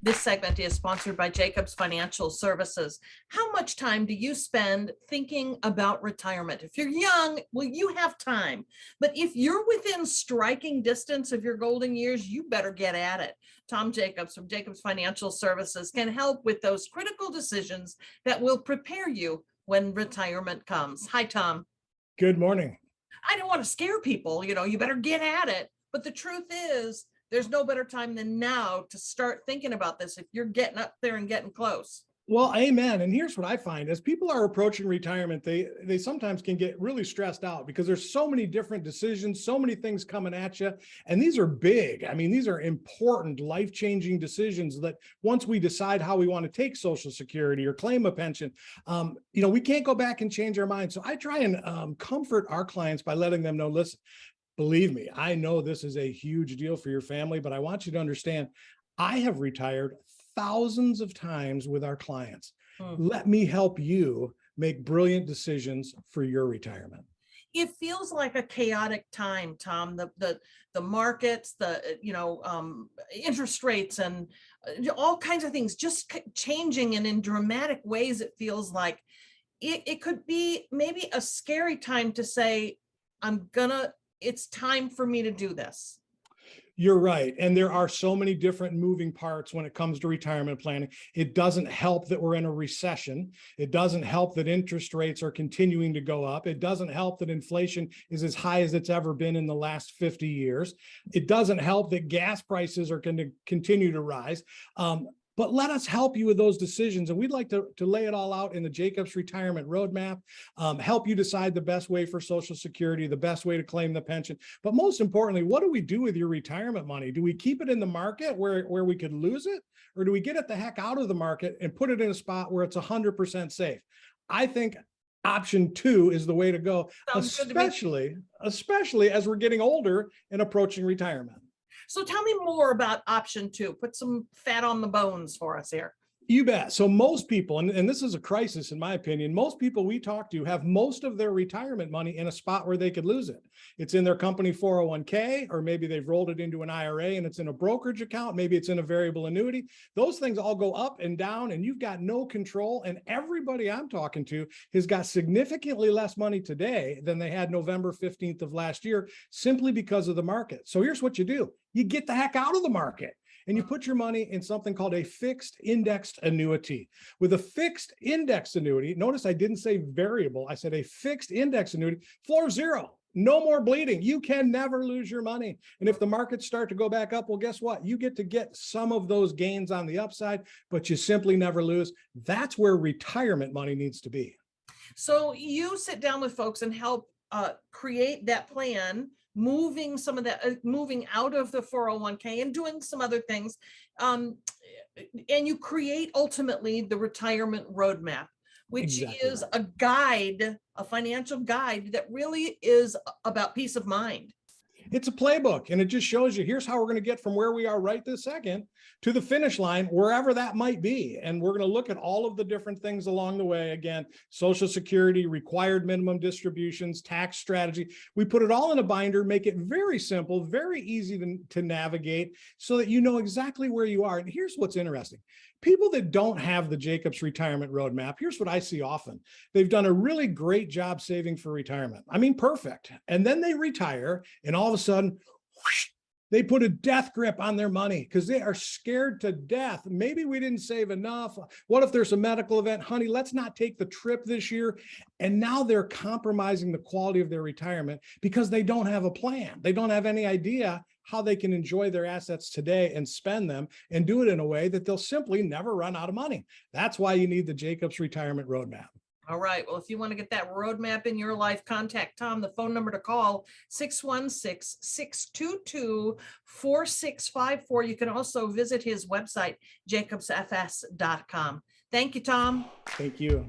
This segment is sponsored by Jacobs Financial Services. How much time do you spend thinking about retirement? If you're young, well, you have time. But if you're within striking distance of your golden years, you better get at it. Tom Jacobs from Jacobs Financial Services can help with those critical decisions that will prepare you when retirement comes. Hi, Tom. Good morning. I don't want to scare people, you better get at it. But the truth is, there's no better time than now to start thinking about this if you're getting up there and getting close. Well, amen. And here's what I find as people are approaching retirement, they sometimes can get really stressed out because there's so many different decisions, so many things coming at you. And these are big. I mean, these are important, life-changing decisions that once we decide how we want to take Social Security or claim a pension, we can't go back and change our mind. So I try and comfort our clients by letting them know, listen, believe me, I know this is a huge deal for your family, but I want you to understand, I have retired thousands of times with our clients. Let me help you make brilliant decisions for your retirement. It feels like a chaotic time, Tom. The markets, interest rates, and all kinds of things just changing, and in dramatic ways. It feels like it could be maybe a scary time to say, it's time for me to do this. You're right. And there are so many different moving parts when it comes to retirement planning. It doesn't help that we're in a recession. It doesn't help that interest rates are continuing to go up. It doesn't help that inflation is as high as it's ever been in the last 50 years. It doesn't help that gas prices are going to continue to rise. But let us help you with those decisions. And we'd like to lay it all out in the Jacobs Retirement Roadmap, help you decide the best way for Social Security, the best way to claim the pension. But most importantly, what do we do with your retirement money? Do we keep it in the market where we could lose it? Or do we get it the heck out of the market and put it in a spot where it's 100% safe? I think option 2 is the way to go, especially as we're getting older and approaching retirement. So tell me more about option 2. Put some fat on the bones for us here. You bet. So most people, and this is a crisis in my opinion, most people we talk to have most of their retirement money in a spot where they could lose it. It's in their company 401k, or maybe they've rolled it into an IRA and it's in a brokerage account. Maybe it's in a variable annuity. Those things all go up and down and you've got no control. And everybody I'm talking to has got significantly less money today than they had November 15th of last year, simply because of the market. So here's what you do. You get the heck out of the market and you put your money in something called a fixed indexed annuity. With a fixed index annuity, notice I didn't say variable, I said a fixed index annuity, floor zero, no more bleeding. You can never lose your money. And if the markets start to go back up, well, guess what? You get to get some of those gains on the upside, but you simply never lose. That's where retirement money needs to be. So you sit down with folks and help create that plan, moving some of that, moving out of the 401k and doing some other things. And you create ultimately the retirement roadmap, which is a guide, a financial guide that really is about peace of mind. It's a playbook, and it just shows you here's how we're going to get from where we are right this second to the finish line, wherever that might be. And we're going to look at all of the different things along the way. Again, Social Security, required minimum distributions, tax strategy. We put it all in a binder, make it very simple, very easy to navigate so that you know exactly where you are. And here's what's interesting. People that don't have the Jacobs Retirement Roadmap, here's what I see often. They've done a really great job saving for retirement. I mean, perfect. And then they retire and all of a sudden, whoosh, they put a death grip on their money because they are scared to death. Maybe we didn't save enough. What if there's a medical event? Honey, let's not take the trip this year. And now they're compromising the quality of their retirement because they don't have a plan. They don't have any idea how they can enjoy their assets today and spend them and do it in a way that they'll simply never run out of money. That's why you need the Jacobs Retirement Roadmap. All right. Well, if you want to get that roadmap in your life, contact Tom. The phone number to call, 616-622-4654. You can also visit his website, jacobsfs.com. Thank you, Tom. Thank you.